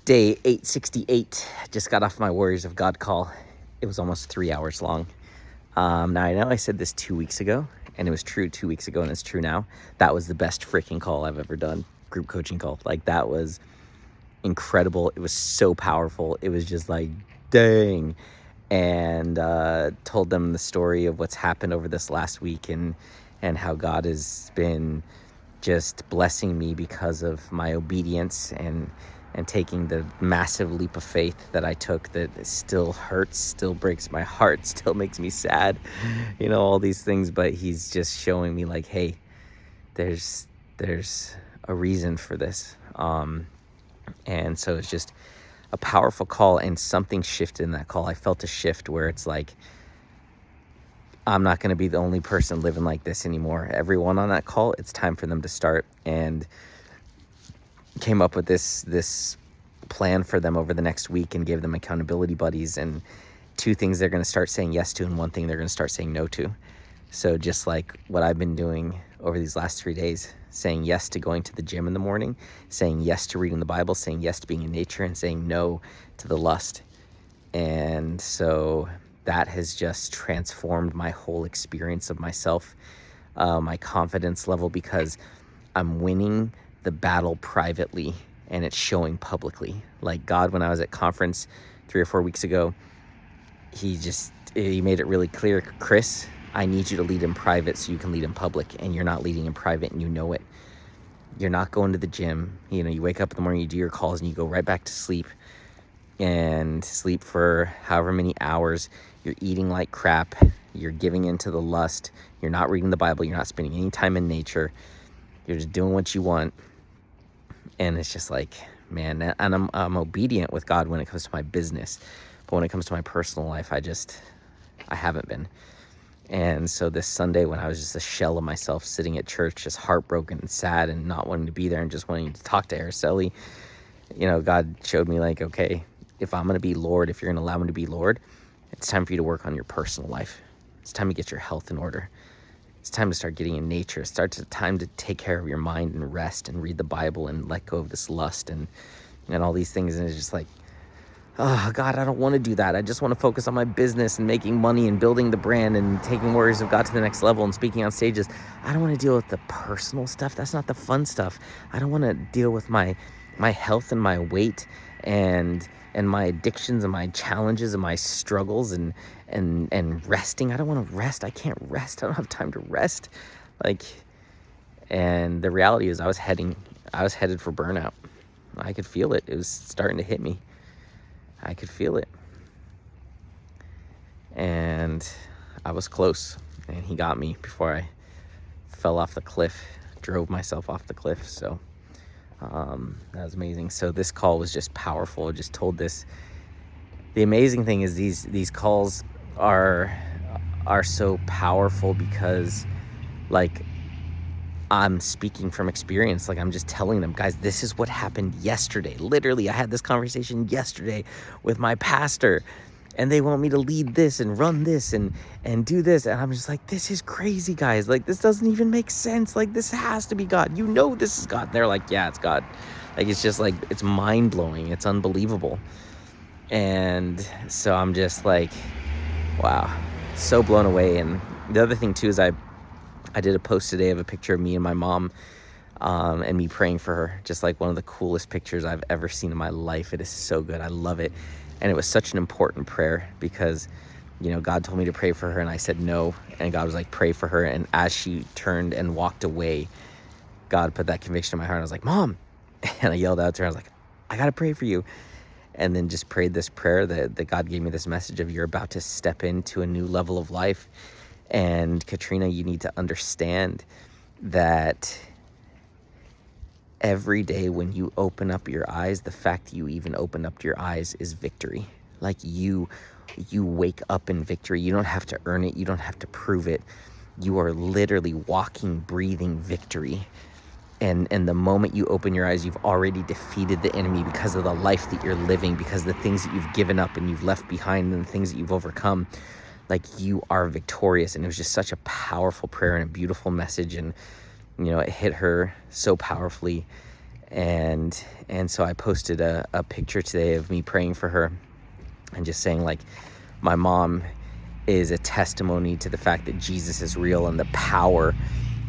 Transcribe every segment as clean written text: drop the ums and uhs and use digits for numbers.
Day 868. Just got off my Warriors of God call. It was almost 3 hours long. Now, I know I said this 2 weeks ago, and it was true 2 weeks ago, and it's true now. That was the best freaking call I've ever done. Group coaching call. Like, that was incredible. It was so powerful. It was just like, dang. And told them the story of what's happened over this last week and how God has been just blessing me because of my obedience and taking the massive leap of faith that I took that still hurts, still breaks my heart, still makes me sad, all these things. But he's just showing me like, hey, there's a reason for this. And so it's just a powerful call, and something shifted in that call. I felt a shift where it's like, I'm not going to be the only person living like this anymore. Everyone on that call, it's time for them to start. And came up with this plan for them over the next week and gave them accountability buddies and 2 things they're going to start saying yes to and 1 thing they're going to start saying no to. So just like what I've been doing over these last 3 days, saying yes to going to the gym in the morning, saying yes to reading the Bible, saying yes to being in nature, and saying no to the lust. And so that has just transformed my whole experience of myself, my confidence level, because I'm winning the battle privately and it's showing publicly. Like God, when I was at conference 3 or 4 weeks ago, he made it really clear, Chris, I need you to lead in private so you can lead in public, and you're not leading in private and you know it. You're not going to the gym. You wake up in the morning, you do your calls, and you go right back to sleep and sleep for however many hours. You're eating like crap. You're giving into the lust. You're not reading the Bible. You're not spending any time in nature. You're just doing what you want. And it's just like, man, and I'm obedient with God when it comes to my business. But when it comes to my personal life, I haven't been. And so this Sunday, when I was just a shell of myself sitting at church, just heartbroken and sad and not wanting to be there and just wanting to talk to Araceli, God showed me like, okay, if I'm going to be Lord, if you're going to allow me to be Lord, it's time for you to work on your personal life. It's time to get your health in order. It's time to start getting in nature. It's time to take care of your mind and rest and read the Bible and let go of this lust and all these things. And it's just like, oh, God, I don't want to do that. I just want to focus on my business and making money and building the brand and taking Warriors of God to the next level and speaking on stages. I don't want to deal with the personal stuff. That's not the fun stuff. I don't want to deal with my health and my weight and my addictions and my challenges and my struggles and resting. I don't want to rest. I can't rest. I don't have time to rest. And the reality is I was headed for burnout. I could feel it. It was starting to hit me. I could feel it. And I was close, and he got me before I fell off the cliff, drove myself off the cliff. So that was amazing. So this call was just powerful. I just told this. The amazing thing is these calls are so powerful because I'm speaking from experience. I'm just telling them, guys, this is what happened yesterday. Literally, I had this conversation yesterday with my pastor, and they want me to lead this and run this and do this. And I'm just like, this is crazy, guys. This doesn't even make sense. This has to be God. This is God. And they're like, yeah, it's God. It's just it's mind blowing. It's unbelievable. And so I'm just like, wow, so blown away. And the other thing too is I did a post today of a picture of me and my mom and me praying for her. Just one of the coolest pictures I've ever seen in my life. It is so good. I love it. And it was such an important prayer because, God told me to pray for her and I said no. And God was like, pray for her. And as she turned and walked away, God put that conviction in my heart. I was like, Mom. And I yelled out to her. I was like, I got to pray for you. And then just prayed this prayer that God gave me this message of, you're about to step into a new level of life. And Katrina, you need to understand that every day when you open up your eyes, the fact that you even opened up your eyes is victory. You wake up in victory. You don't have to earn it. You don't have to prove it. You are literally walking, breathing victory. And the moment you open your eyes, you've already defeated the enemy because of the life that you're living, because of the things that you've given up and you've left behind and the things that you've overcome. You are victorious. And it was just such a powerful prayer and a beautiful message. And, it hit her so powerfully. And so I posted a picture today of me praying for her and just saying, like, my mom is a testimony to the fact that Jesus is real and the power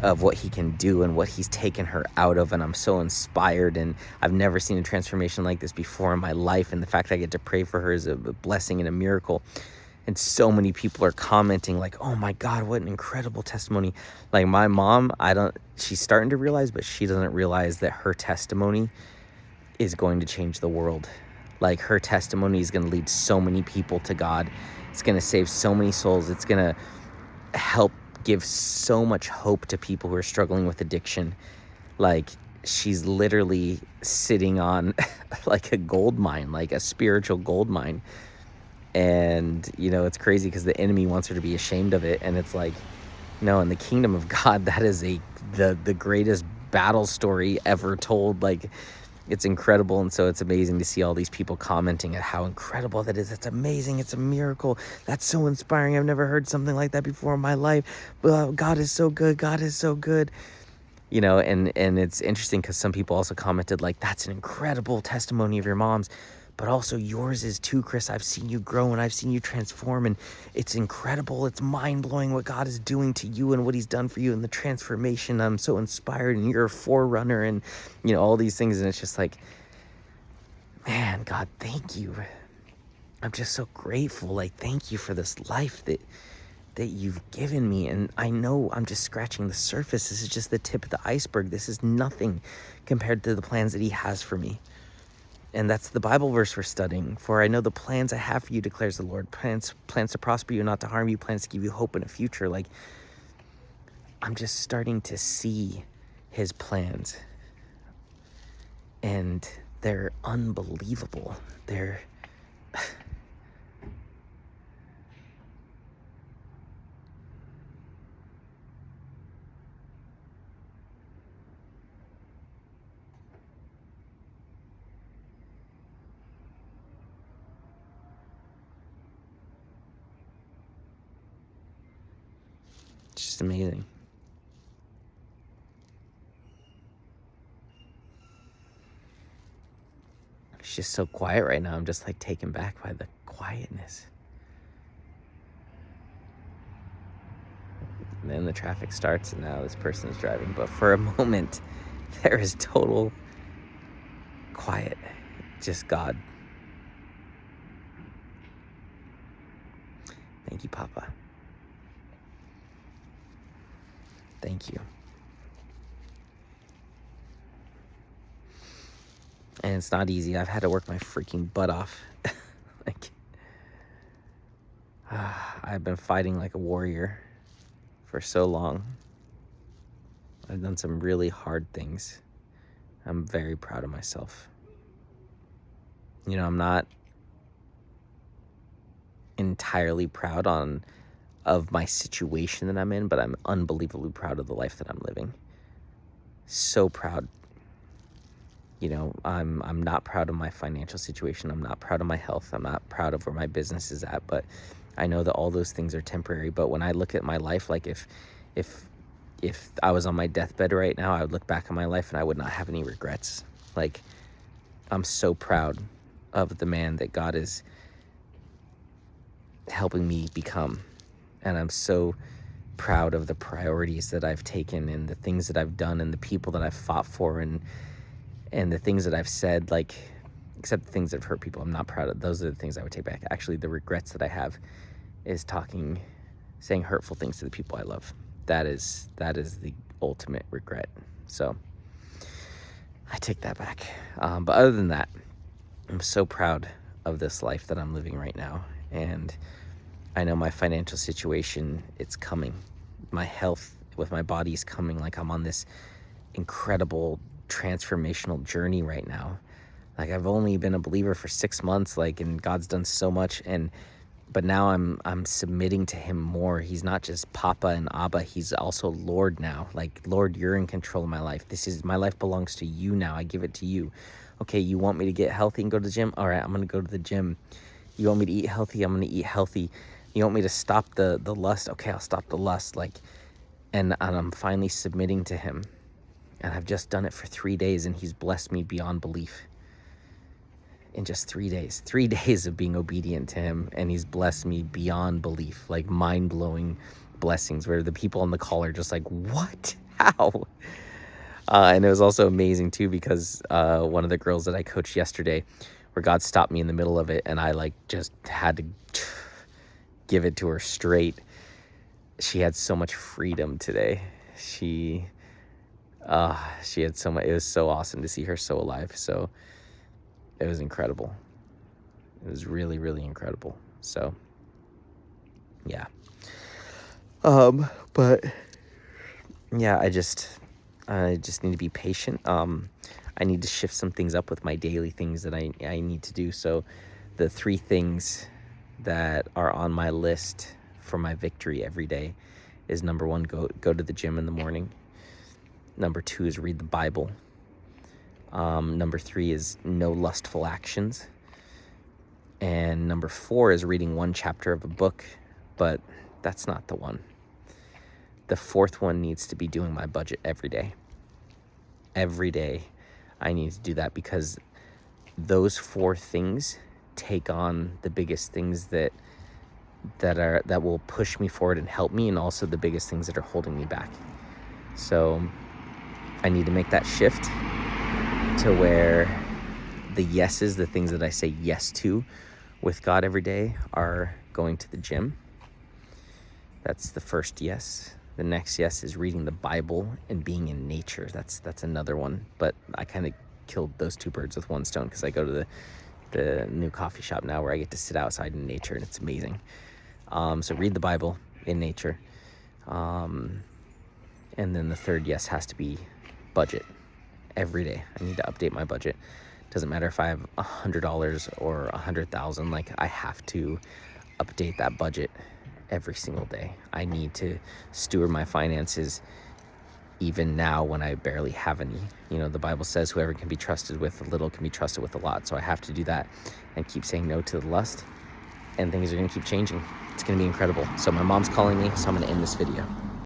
of what he can do and what he's taken her out of. And I'm so inspired, and I've never seen a transformation like this before in my life. And the fact that I get to pray for her is a blessing and a miracle. And so many people are commenting like, oh my God, what an incredible testimony. Like, my mom, she's starting to realize, but she doesn't realize that her testimony is going to change the world. Like, her testimony is going to lead so many people to God. It's going to save so many souls. It's going to help give so much hope to people who are struggling with addiction. Like, she's literally sitting on like a gold mine, like a spiritual gold mine. And, it's crazy because the enemy wants her to be ashamed of it. And it's like, no, in the kingdom of God, that is the greatest battle story ever told. Like, it's incredible. And so it's amazing to see all these people commenting at how incredible that is. That's amazing. It's a miracle. That's so inspiring. I've never heard something like that before in my life. But God is so good. God is so good. And it's interesting because some people also commented like, that's an incredible testimony of your mom's. But also yours is too, Chris. I've seen you grow and I've seen you transform, and it's incredible. It's mind-blowing what God is doing to you and what he's done for you and the transformation. I'm so inspired, and you're a forerunner, and all these things. And it's just like, man, God, thank you. I'm just so grateful. Like, thank you for this life that you've given me. And I know I'm just scratching the surface. This is just the tip of the iceberg. This is nothing compared to the plans that he has for me. And that's the Bible verse we're studying. For I know the plans I have for you, declares the Lord. Plans to prosper you, not to harm you. Plans to give you hope in a future. Like, I'm just starting to see his plans. And they're unbelievable. They're... It's just amazing. It's just so quiet right now. I'm just like taken back by the quietness. And then the traffic starts and now this person is driving. But for a moment, there is total quiet. Just God. Thank you, Papa. Thank you. And it's not easy. I've had to work my freaking butt off. I've been fighting like a warrior for so long. I've done some really hard things. I'm very proud of myself. I'm not entirely proud of my situation that I'm in, but I'm unbelievably proud of the life that I'm living. So proud. I'm not proud of my financial situation. I'm not proud of my health. I'm not proud of where my business is at, but I know that all those things are temporary. But when I look at my life, like if I was on my deathbed right now, I would look back on my life and I would not have any regrets. Like, I'm so proud of the man that God is helping me become. And I'm so proud of the priorities that I've taken and the things that I've done and the people that I've fought for and the things that I've said, like, except the things that have hurt people. I'm not proud of. Those are the things I would take back. Actually, the regrets that I have is saying hurtful things to the people I love. That is the ultimate regret. So I take that back. But other than that, I'm so proud of this life that I'm living right now. And I know my financial situation, it's coming. My health with my body is coming. Like, I'm on this incredible transformational journey right now. Like, I've only been a believer for 6 months, like, and God's done so much. But now I'm submitting to him more. He's not just Papa and Abba. He's also Lord now. Like, Lord, you're in control of my life. My life belongs to you now. I give it to you. Okay, you want me to get healthy and go to the gym? All right, I'm going to go to the gym. You want me to eat healthy? I'm going to eat healthy. You want me to stop the lust? Okay, I'll stop the lust. Like, and I'm finally submitting to him. And I've just done it for 3 days, and he's blessed me beyond belief. In just 3 days. 3 days of being obedient to him, and he's blessed me beyond belief, like mind-blowing blessings where the people on the call are just like, what? How? And it was also amazing too, because one of the girls that I coached yesterday, where God stopped me in the middle of it, and I like just had to give it to her straight. She had so much freedom today. She had so much. It was so awesome to see her so alive. So it was incredible. It was really, really incredible. So yeah. But yeah, I just need to be patient. I need to shift some things up with my daily things that I need to do. So the 3 things that are on my list for my victory every day is, number 1, go to the gym in the morning. Number 2 is read the Bible. Number 3 is no lustful actions. And number 4 is reading 1 chapter of a book, but that's not the one. The 4th one needs to be doing my budget every day. Every day I need to do that, because those 4 things take on the biggest things that will push me forward and help me, and also the biggest things that are holding me back. So I need to make that shift to where the yeses, the things that I say yes to with God every day, are going to the gym. That's the first yes. The next yes is reading the Bible and being in nature. That's another one. But I kind of killed those 2 birds with 1 stone, because I go to the new coffee shop now where I get to sit outside in nature, and it's amazing. So read the Bible in nature. And then the 3rd yes has to be budget. Every day I need to update my budget. Doesn't matter if I have $100 or $100,000, like, I have to update that budget every single day. I need to steward my finances even now when I barely have any. You know, the Bible says whoever can be trusted with a little can be trusted with a lot. So I have to do that and keep saying no to the lust, and things are going to keep changing. It's going to be incredible. So my mom's calling me, so I'm going to end this video.